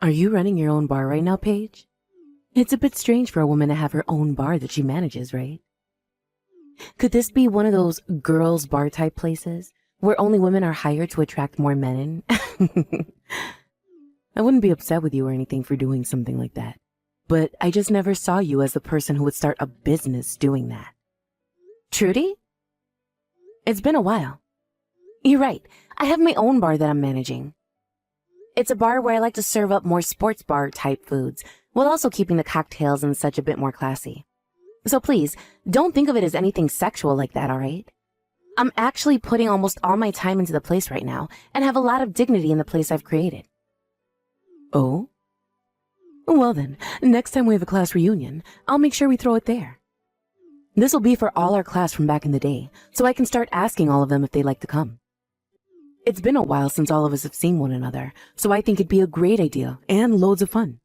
Are you running your own bar right now, Paige? It's a bit strange for a woman to have her own bar that she manages, right? Could this be one of those girls' bar type places where only women are hired to attract more men in? I wouldn't be upset with you or anything for doing something like that, but I just never saw you as the person who would start a business doing that. Trudy? It's been a while. You're right. I have my own bar that I'm managing. It's a bar where I like to serve up more sports bar type foods, while also keeping the cocktails and such a bit more classy. So please, don't think of it as anything sexual like that, alright? I'm actually putting almost all my time into the place right now, and have a lot of dignity in the place I've created. Oh? Well then, next time we have a class reunion, I'll make sure we throw it there. This'll be for all our class from back in the day, so I can start asking all of them if they'd like to come. It's been a while since all of us have seen one another, so I think it'd be a great idea and loads of fun.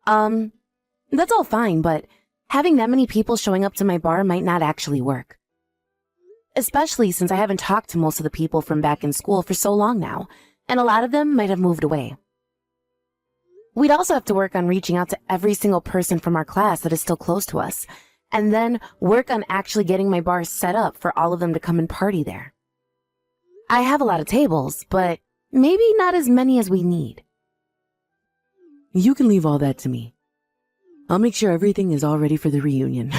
That's all fine, but having that many people showing up to my bar might not actually work. Especially since I haven't talked to most of the people from back in school for so long now, and a lot of them might have moved away. We'd also have to work on reaching out to every single person from our class that is still close to us, and then work on actually getting my bar set up for all of them to come and party there. I have a lot of tables, but maybe not as many as we need. You can leave all that to me. I'll make sure everything is all ready for the reunion.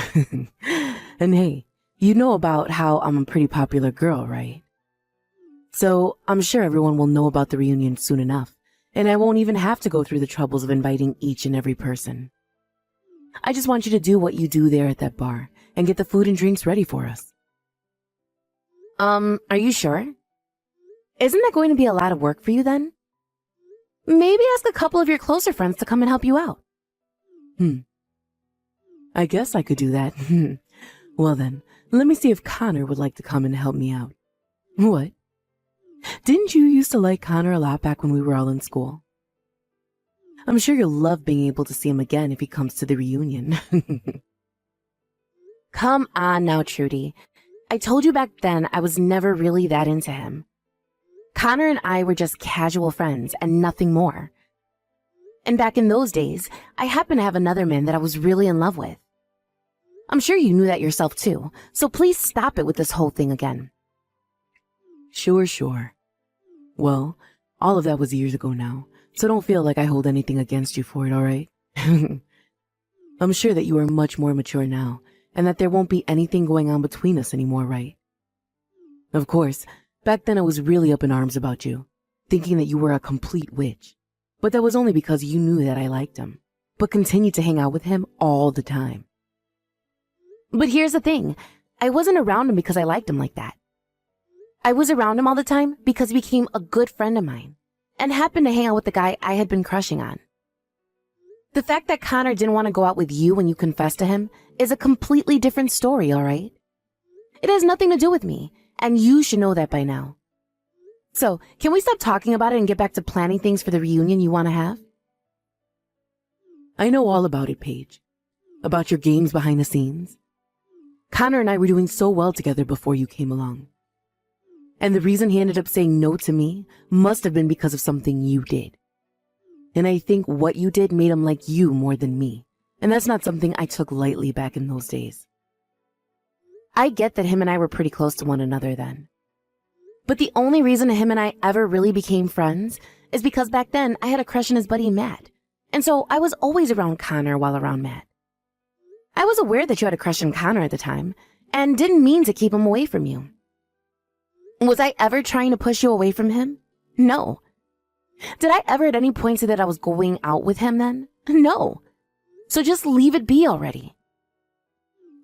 And hey, you know about how I'm a pretty popular girl, right? So I'm sure everyone will know about the reunion soon enough, and I won't even have to go through the troubles of inviting each and every person. I just want you to do what you do there at that bar and get the food and drinks ready for us. Are you sure? Isn't that going to be a lot of work for you then? Maybe ask a couple of your closer friends to come and help you out. I guess I could do that. Well then, let me see if Connor would like to come and help me out. What? Didn't you used to like Connor a lot back when we were all in school? I'm sure you'll love being able to see him again if he comes to the reunion. Come on now, Trudy. I told you back then I was never really that into him. Connor and I were just casual friends and nothing more. And back in those days, I happened to have another man that I was really in love with. I'm sure you knew that yourself too, so please stop it with this whole thing again. Sure. Well, all of that was years ago now, so don't feel like I hold anything against you for it, alright? I'm sure that you are much more mature now, and that there won't be anything going on between us anymore, right? Of course, back then I was really up in arms about you, thinking that you were a complete witch. But that was only because you knew that I liked him, but continued to hang out with him all the time. But here's the thing, I wasn't around him because I liked him like that. I was around him all the time because he became a good friend of mine, and happened to hang out with the guy I had been crushing on. The fact that Connor didn't want to go out with you when you confessed to him is a completely different story, alright? It has nothing to do with me, and you should know that by now. So, can we stop talking about it and get back to planning things for the reunion you want to have? I know all about it, Paige. About your games behind the scenes. Connor and I were doing so well together before you came along. And the reason he ended up saying no to me must have been because of something you did. And I think what you did made him like you more than me. And that's not something I took lightly back in those days. I get that him and I were pretty close to one another then. But the only reason him and I ever really became friends is because back then I had a crush on his buddy Matt. And so I was always around Connor while around Matt. I was aware that you had a crush on Connor at the time, and didn't mean to keep him away from you. Was I ever trying to push you away from him? No. Did I ever at any point say that I was going out with him then? No. So just leave it be already.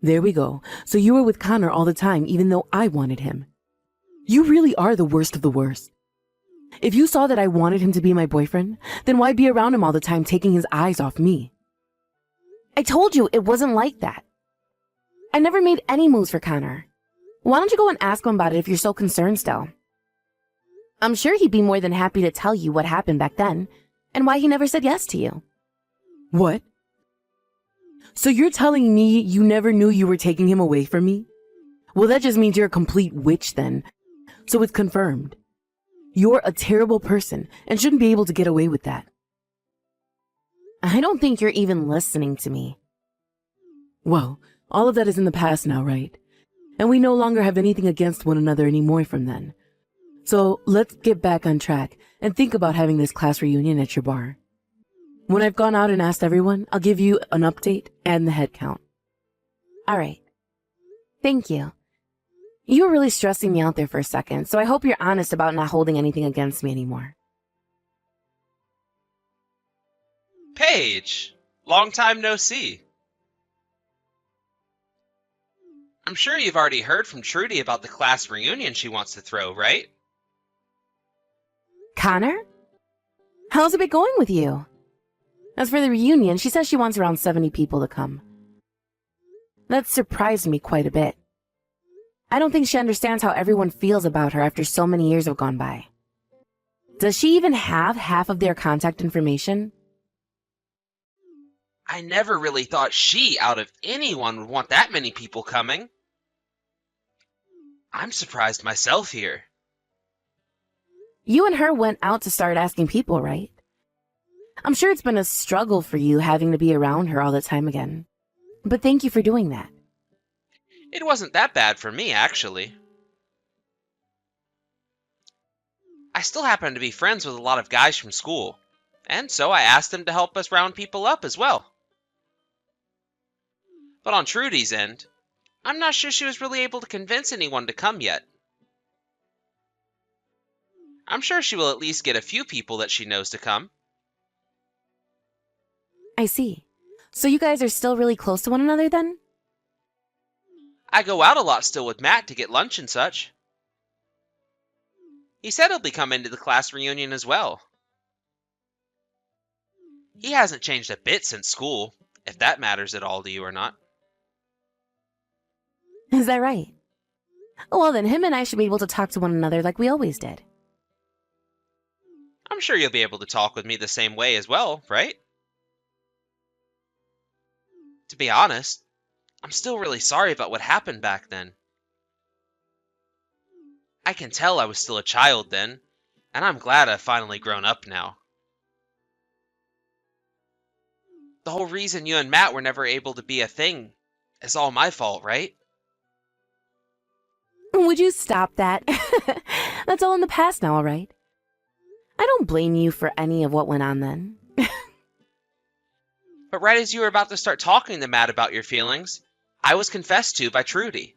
There we go. So you were with Connor all the time even though I wanted him. You really are the worst of the worst. If you saw that I wanted him to be my boyfriend, then why be around him all the time taking his eyes off me? I told you it wasn't like that. I never made any moves for Connor. Why don't you go and ask him about it if you're so concerned still? I'm sure he'd be more than happy to tell you what happened back then, and why he never said yes to you. What? So you're telling me you never knew you were taking him away from me? Well, that just means you're a complete witch then. So it's confirmed. You're a terrible person and shouldn't be able to get away with that. I don't think you're even listening to me. Well, all of that is in the past now, right? And we no longer have anything against one another anymore from then. So let's get back on track and think about having this class reunion at your bar. When I've gone out and asked everyone, I'll give you an update and the head count. All right. Thank you. You were really stressing me out there for a second, so I hope you're honest about not holding anything against me anymore. Paige! Long time no see. I'm sure you've already heard from Trudy about the class reunion she wants to throw, right? Connor? How's it been going with you? As for the reunion, she says she wants around 70 people to come. That surprised me quite a bit. I don't think she understands how everyone feels about her after so many years have gone by. Does she even have half of their contact information? I never really thought she, out of anyone, would want that many people coming. I'm surprised myself here. You and her went out to start asking people, right? I'm sure it's been a struggle for you having to be around her all the time again. But thank you for doing that. It wasn't that bad for me, actually. I still happen to be friends with a lot of guys from school, and so I asked them to help us round people up as well. But on Trudy's end, I'm not sure she was really able to convince anyone to come yet. I'm sure she will at least get a few people that she knows to come. I see. So you guys are still really close to one another then? I go out a lot still with Matt to get lunch and such. He said he'll be coming to the class reunion as well. He hasn't changed a bit since school, if that matters at all to you or not. Is that right? Well, then him and I should be able to talk to one another like we always did. I'm sure you'll be able to talk with me the same way as well, right? To be honest, I'm still really sorry about what happened back then. I can tell I was still a child then, and I'm glad I've finally grown up now. The whole reason you and Matt were never able to be a thing is all my fault, right? Would you stop that? That's all in the past now, all right? I don't blame you for any of what went on then. But right as you were about to start talking to Matt about your feelings, I was confessed to by Trudy.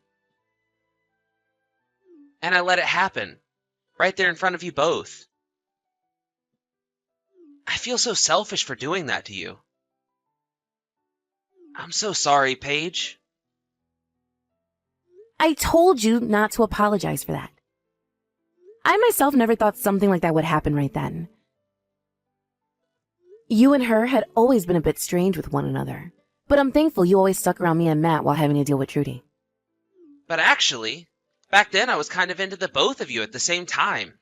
And I let it happen, right there in front of you both. I feel so selfish for doing that to you. I'm so sorry, Paige. I told you not to apologize for that. I myself never thought something like that would happen right then. You and her had always been a bit strange with one another, but I'm thankful you always stuck around me and Matt while having to deal with Trudy. But actually, back then I was kind of into the both of you at the same time.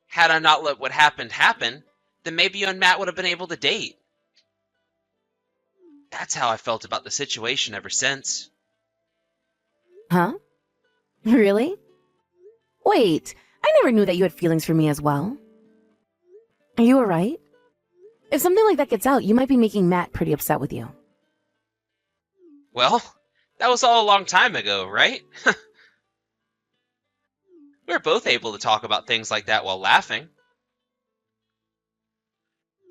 Had I not let what happened happen, then maybe you and Matt would have been able to date. That's how I felt about the situation ever since. Huh? Really? Wait, I never knew that you had feelings for me as well. Are you alright? If something like that gets out, you might be making Matt pretty upset with you. Well, that was all a long time ago, right? We were both able to talk about things like that while laughing.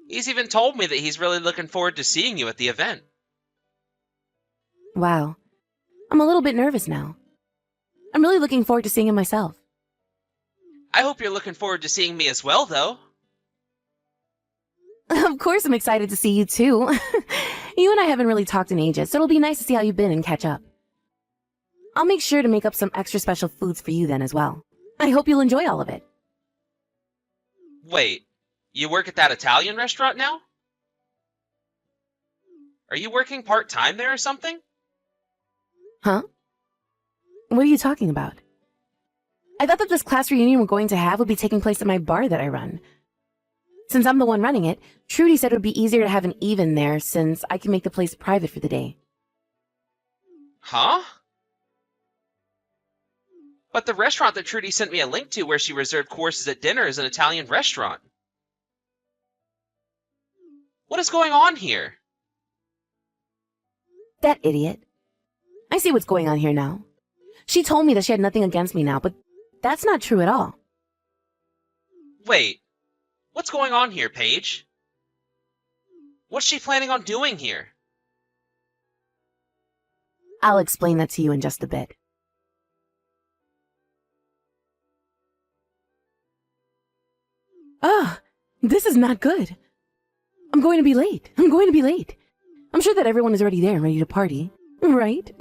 He's even told me that he's really looking forward to seeing you at the event. Wow. I'm a little bit nervous now. I'm really looking forward to seeing him myself. I hope you're looking forward to seeing me as well, though. Of course I'm excited to see you too. You and I haven't really talked in ages, so it'll be nice to see how you've been and catch up. I'll make sure to make up some extra special foods for you then as well. I hope you'll enjoy all of it. Wait, you work at that Italian restaurant now? Are you working part-time there or something? Huh? What are you talking about? I thought that this class reunion we're going to have would be taking place at my bar that I run. Since I'm the one running it, Trudy said it would be easier to have an even there since I can make the place private for the day. Huh? But the restaurant that Trudy sent me a link to where she reserved courses at dinner is an Italian restaurant. What is going on here? That idiot. I see what's going on here now. She told me that she had nothing against me now, but that's not true at all. Wait, what's going on here, Paige? What's she planning on doing here? I'll explain that to you in just a bit. This is not good. I'm going to be late. I'm sure that everyone is already there and ready to party, right?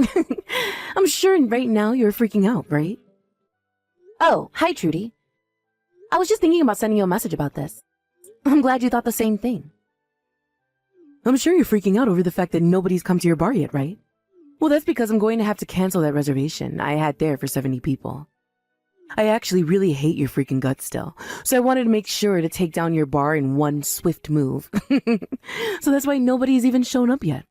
I'm sure right now you're freaking out, right? Oh, hi, Trudy. I was just thinking about sending you a message about this. I'm glad you thought the same thing. I'm sure you're freaking out over the fact that nobody's come to your bar yet, right? Well, that's because I'm going to have to cancel that reservation I had there for 70 people. I actually really hate your freaking guts still, so I wanted to make sure to take down your bar in one swift move. So that's why nobody's even shown up yet.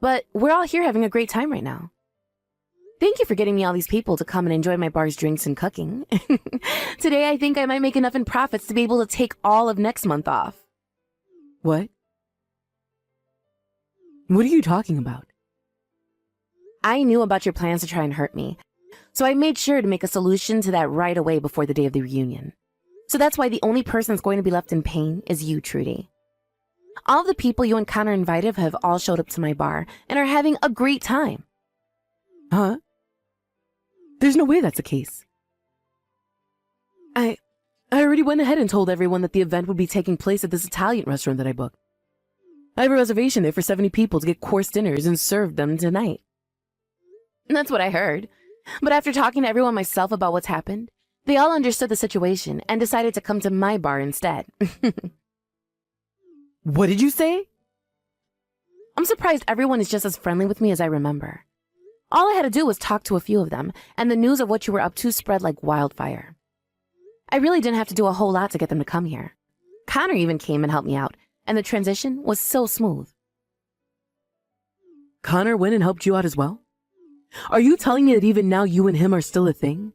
But we're all here having a great time right now. Thank you for getting me all these people to come and enjoy my bar's drinks and cooking. Today I think I might make enough in profits to be able to take all of next month off. What? What are you talking about? I knew about your plans to try and hurt me, so I made sure to make a solution to that right away before the day of the reunion. So that's why the only person that's going to be left in pain is you, Trudy. All of the people you and Connor invited have all showed up to my bar and are having a great time. Huh? There's no way that's the case. I already went ahead and told everyone that the event would be taking place at this Italian restaurant that I booked. I have a reservation there for 70 people to get course dinners and serve them tonight. That's what I heard. But after talking to everyone myself about what's happened, they all understood the situation and decided to come to my bar instead. What did you say? I'm surprised everyone is just as friendly with me as I remember. All I had to do was talk to a few of them, and the news of what you were up to spread like wildfire. I really didn't have to do a whole lot to get them to come here. Connor even came and helped me out, and the transition was so smooth. Connor went and helped you out as well? Are you telling me that even now you and him are still a thing?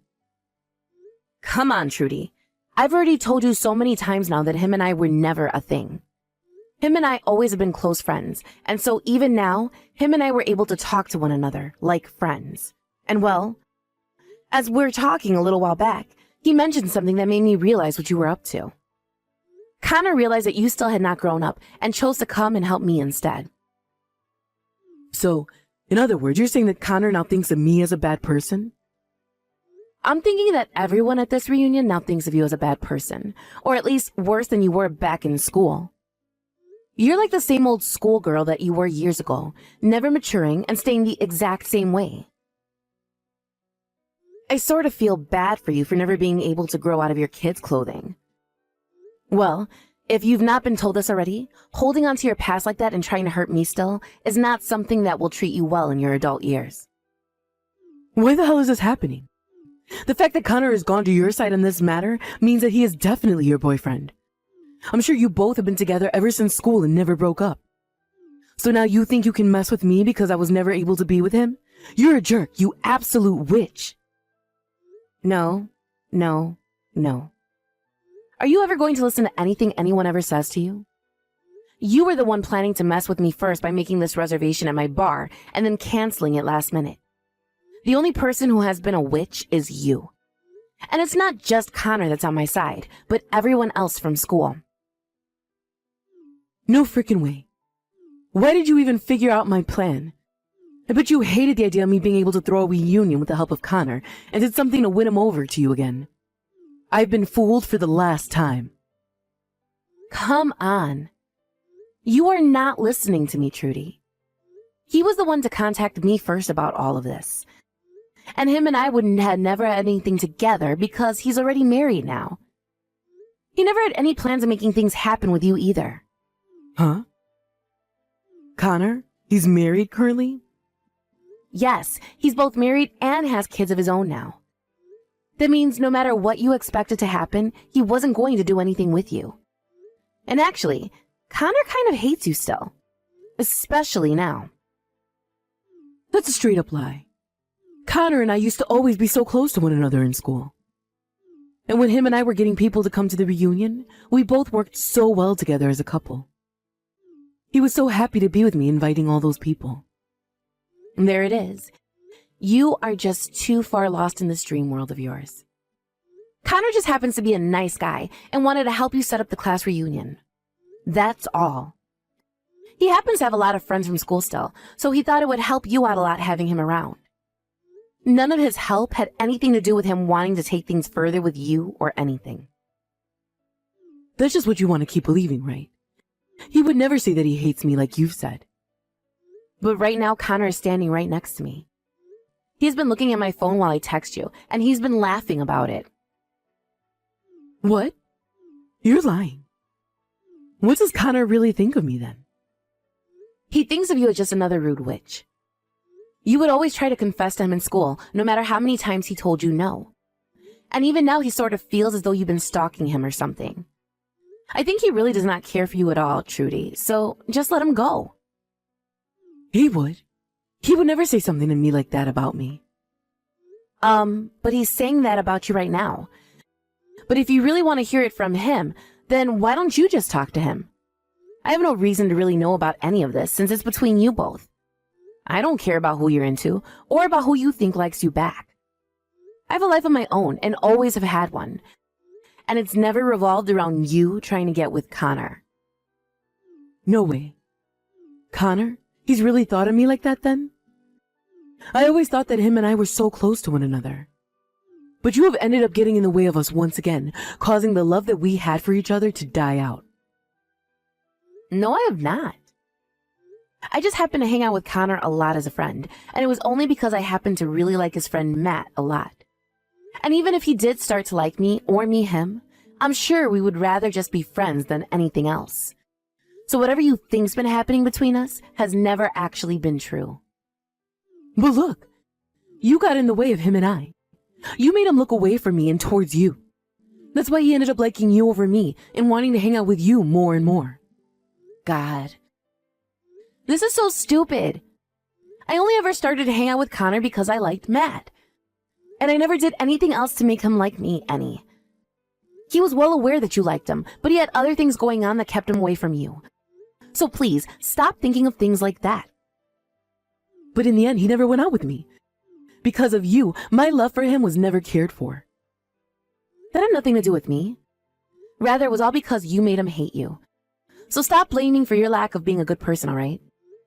Come on, Trudy. I've already told you so many times now that him and I were never a thing. Him and I always have been close friends, and so even now, him and I were able to talk to one another like friends. And well, as we were talking a little while back, he mentioned something that made me realize what you were up to. Connor realized that you still had not grown up and chose to come and help me instead. So, in other words, you're saying that Connor now thinks of me as a bad person? I'm thinking that everyone at this reunion now thinks of you as a bad person, or at least worse than you were back in school. You're like the same old schoolgirl that you were years ago, never maturing and staying the exact same way. I sort of feel bad for you for never being able to grow out of your kids' clothing. Well, if you've not been told this already, holding on to your past like that and trying to hurt me still is not something that will treat you well in your adult years. Why the hell is this happening? The fact that Connor has gone to your side on this matter means that he is definitely your boyfriend. I'm sure you both have been together ever since school and never broke up. So now you think you can mess with me because I was never able to be with him? You're a jerk, you absolute witch. No. Are you ever going to listen to anything anyone ever says to you? You were the one planning to mess with me first by making this reservation at my bar and then canceling it last minute. The only person who has been a witch is you. And it's not just Connor that's on my side, but everyone else from school. No frickin' way. Why did you even figure out my plan? I bet you hated the idea of me being able to throw a reunion with the help of Connor and did something to win him over to you again. I've been fooled for the last time. Come on. You are not listening to me, Trudy. He was the one to contact me first about all of this. And him and I wouldn't have never had anything together because he's already married now. He never had any plans of making things happen with you either. Huh? Connor? He's married currently? Yes, he's both married and has kids of his own now. That means no matter what you expected to happen, he wasn't going to do anything with you. And actually, Connor kind of hates you still. Especially now. That's a straight up lie. Connor and I used to always be so close to one another in school. And when him and I were getting people to come to the reunion, we both worked so well together as a couple. He was so happy to be with me, inviting all those people. And there it is. You are just too far lost in this dream world of yours. Connor just happens to be a nice guy and wanted to help you set up the class reunion. That's all. He happens to have a lot of friends from school still, so he thought it would help you out a lot having him around. None of his help had anything to do with him wanting to take things further with you or anything. That's just what you want to keep believing, right? He would never say that he hates me like you've said. But right now, Connor is standing right next to me. He's been looking at my phone while I text you, and he's been laughing about it. What? You're lying. What does Connor really think of me then? He thinks of you as just another rude witch. You would always try to confess to him in school, no matter how many times he told you no. And even now he sort of feels as though you've been stalking him or something. I think he really does not care for you at all, Trudy, so just let him go. He would. He would never say something to me like that about me. But he's saying that about you right now. But if you really want to hear it from him, then why don't you just talk to him? I have no reason to really know about any of this since it's between you both. I don't care about who you're into or about who you think likes you back. I have a life of my own and always have had one. And it's never revolved around you trying to get with Connor. No way. Connor? He's really thought of me like that then? I always thought that him and I were so close to one another. But you have ended up getting in the way of us once again, causing the love that we had for each other to die out. No, I have not. I just happened to hang out with Connor a lot as a friend, and it was only because I happened to really like his friend Matt a lot. And even if he did start to like me or me him, I'm sure we would rather just be friends than anything else. So whatever you think's been happening between us has never actually been true. But look, you got in the way of him and I. You made him look away from me and towards you. That's why he ended up liking you over me and wanting to hang out with you more and more. God. This is so stupid. I only ever started to hang out with Connor because I liked Matt. And I never did anything else to make him like me any. He was well aware that you liked him, but he had other things going on that kept him away from you. So please, stop thinking of things like that. But in the end, he never went out with me. Because of you, my love for him was never cared for. That had nothing to do with me. Rather, it was all because you made him hate you. So stop blaming for your lack of being a good person, all right?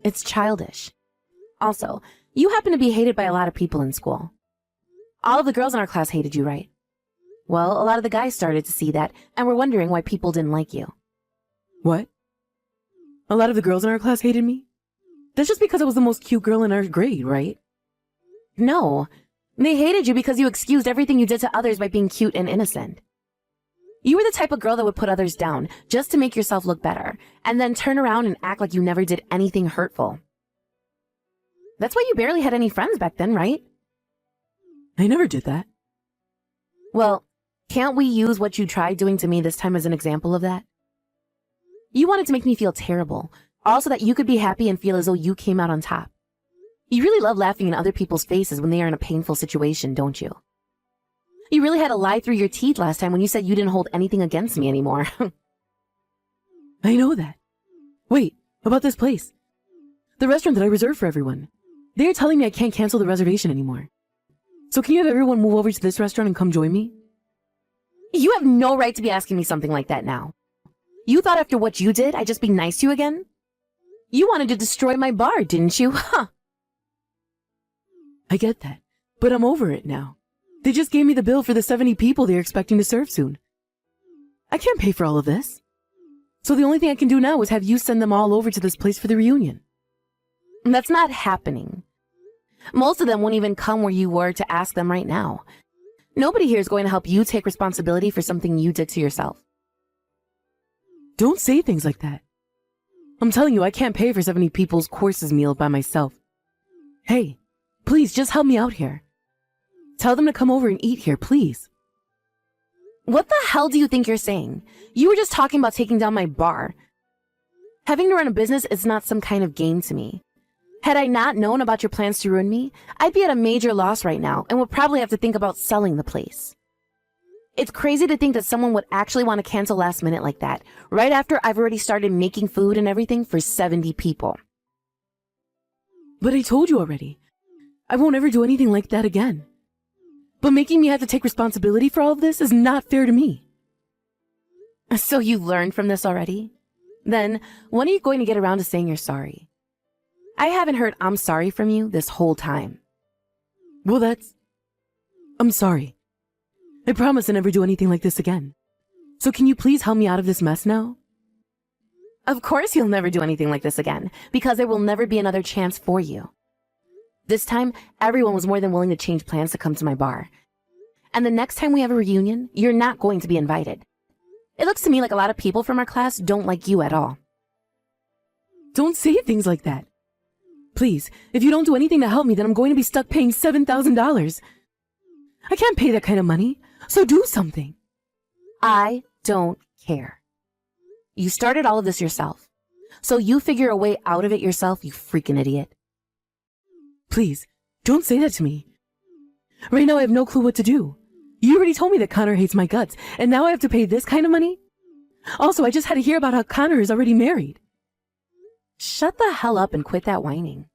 It's childish. Also, you happen to be hated by a lot of people in school. All of the girls in our class hated you, right? Well, a lot of the guys started to see that and were wondering why people didn't like you. What? A lot of the girls in our class hated me? That's just because I was the most cute girl in our grade, right? No, they hated you because you excused everything you did to others by being cute and innocent. You were the type of girl that would put others down just to make yourself look better, and then turn around and act like you never did anything hurtful. That's why you barely had any friends back then, right? I never did that. Well, can't we use what you tried doing to me this time as an example of that? You wanted to make me feel terrible, all so that you could be happy and feel as though you came out on top. You really love laughing in other people's faces when they are in a painful situation, don't you? You really had to lie through your teeth last time when you said you didn't hold anything against me anymore. I know that. Wait, about this place. The restaurant that I reserved for everyone. They are telling me I can't cancel the reservation anymore. So can you have everyone move over to this restaurant and come join me? You have no right to be asking me something like that now. You thought after what you did, I'd just be nice to you again? You wanted to destroy my bar, didn't you? Huh? I get that, but I'm over it now. They just gave me the bill for the 70 people they're expecting to serve soon. I can't pay for all of this. So the only thing I can do now is have you send them all over to this place for the reunion. That's not happening. Most of them won't even come where you were to ask them right now. Nobody here is going to help you take responsibility for something you did to yourself. Don't say things like that. I'm telling you, I can't pay for 70 people's courses meal by myself. Hey, please just help me out here. Tell them to come over and eat here, please. What the hell do you think you're saying? You were just talking about taking down my bar. Having to run a business is not some kind of game to me. Had I not known about your plans to ruin me, I'd be at a major loss right now and would probably have to think about selling the place. It's crazy to think that someone would actually want to cancel last minute like that, right after I've already started making food and everything for 70 people. But I told you already. I won't ever do anything like that again. But making me have to take responsibility for all of this is not fair to me. So you learned from this already? Then, when are you going to get around to saying you're sorry? I haven't heard "I'm sorry" from you this whole time. Well, I'm sorry. I promise to never do anything like this again. So can you please help me out of this mess now? Of course you'll never do anything like this again, because there will never be another chance for you. This time, everyone was more than willing to change plans to come to my bar. And the next time we have a reunion, you're not going to be invited. It looks to me like a lot of people from our class don't like you at all. Don't say things like that. Please, if you don't do anything to help me, then I'm going to be stuck paying $7,000. I can't pay that kind of money, so do something. I don't care. You started all of this yourself, so you figure a way out of it yourself, you freaking idiot. Please, don't say that to me. Right now I have no clue what to do. You already told me that Connor hates my guts, and now I have to pay this kind of money? Also, I just had to hear about how Connor is already married. Shut the hell up and quit that whining.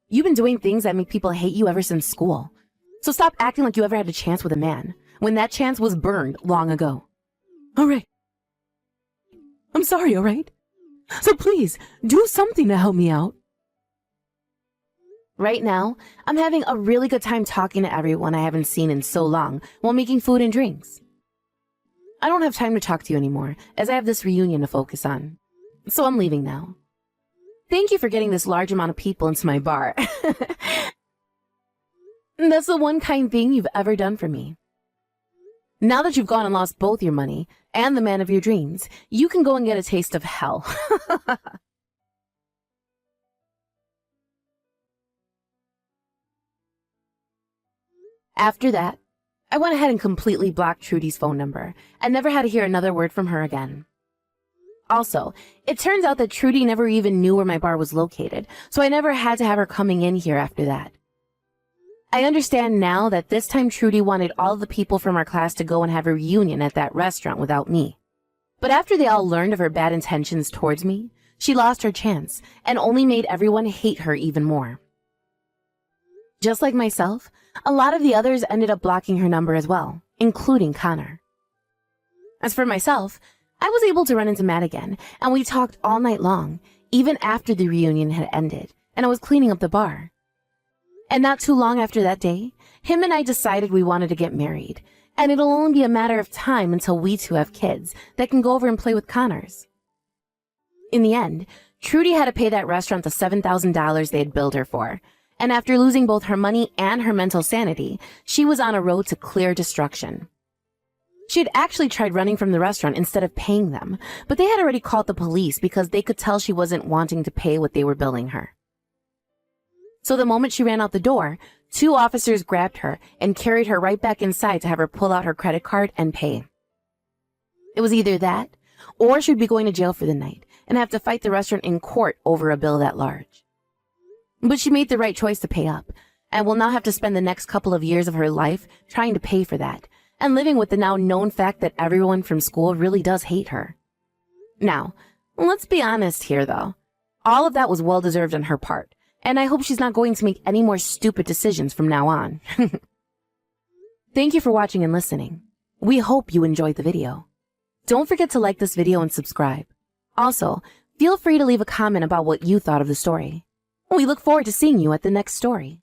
You've been doing things that make people hate you ever since school. So stop acting like you ever had a chance with a man, when that chance was burned long ago. All right. I'm sorry, all right? So please, do something to help me out. Right now, I'm having a really good time talking to everyone I haven't seen in so long while making food and drinks. I don't have time to talk to you anymore, as I have this reunion to focus on. So I'm leaving now. Thank you for getting this large amount of people into my bar. That's the one kind thing you've ever done for me. Now that you've gone and lost both your money and the man of your dreams, you can go and get a taste of hell. After that, I went ahead and completely blocked Trudy's phone number and never had to hear another word from her again. Also, it turns out that Trudy never even knew where my bar was located, so I never had to have her coming in here after that. I understand now that this time Trudy wanted all the people from our class to go and have a reunion at that restaurant without me. But after they all learned of her bad intentions towards me, she lost her chance and only made everyone hate her even more. Just like myself, a lot of the others ended up blocking her number as well, including Connor. As for myself, I was able to run into Matt again, and we talked all night long, even after the reunion had ended, and I was cleaning up the bar. And not too long after that day, him and I decided we wanted to get married, and it'll only be a matter of time until we two have kids that can go over and play with Connors. In the end, Trudy had to pay that restaurant the $7,000 they had billed her for, and after losing both her money and her mental sanity, she was on a road to clear destruction. She had actually tried running from the restaurant instead of paying them, but they had already called the police because they could tell she wasn't wanting to pay what they were billing her. So the moment she ran out the door, 2 officers grabbed her and carried her right back inside to have her pull out her credit card and pay. It was either that, or she'd be going to jail for the night and have to fight the restaurant in court over a bill that large. But she made the right choice to pay up, and will now have to spend the next couple of years of her life trying to pay for that, and living with the now known fact that everyone from school really does hate her. Now, let's be honest here though. All of that was well deserved on her part, and I hope she's not going to make any more stupid decisions from now on. Thank you for watching and listening. We hope you enjoyed the video. Don't forget to like this video and subscribe. Also, feel free to leave a comment about what you thought of the story. We look forward to seeing you at the next story.